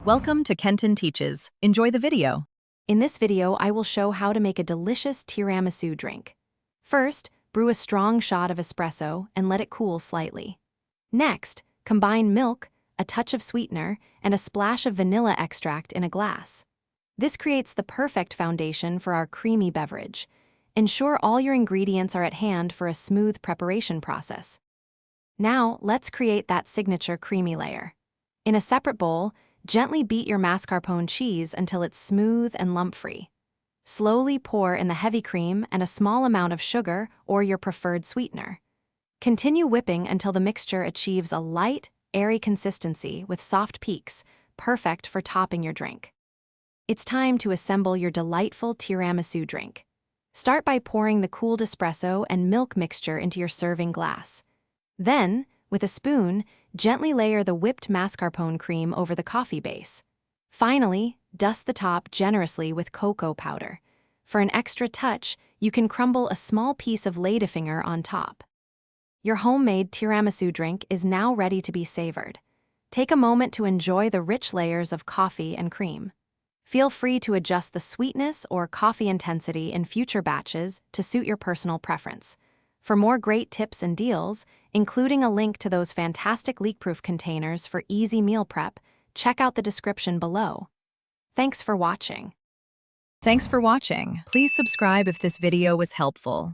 Welcome to Kenton Teaches. Enjoy the video. In this video, I will show how to make a delicious tiramisu drink. First, brew a strong shot of espresso and let it cool slightly. Next, combine milk, a touch of sweetener, and a splash of vanilla extract in a glass. This creates the perfect foundation for our creamy beverage. Ensure all your ingredients are at hand for a smooth preparation process. Now, let's create that signature creamy layer. In a separate bowl, gently beat your mascarpone cheese until it's smooth and lump-free. Slowly pour in the heavy cream and a small amount of sugar or your preferred sweetener. Continue whipping until the mixture achieves a light, airy consistency with soft peaks, perfect for topping your drink. It's time to assemble your delightful tiramisu drink. Start by pouring the cooled espresso and milk mixture into your serving glass. Then, with a spoon, gently layer the whipped mascarpone cream over the coffee base. Finally, dust the top generously with cocoa powder. For an extra touch, you can crumble a small piece of ladyfinger on top. Your homemade tiramisu drink is now ready to be savored. Take a moment to enjoy the rich layers of coffee and cream. Feel free to adjust the sweetness or coffee intensity in future batches to suit your personal preference. For more great tips and deals, including a link to those fantastic leak-proof containers for easy meal prep, check out the description below. Thanks for watching. Thanks for watching. Please subscribe if this video was helpful.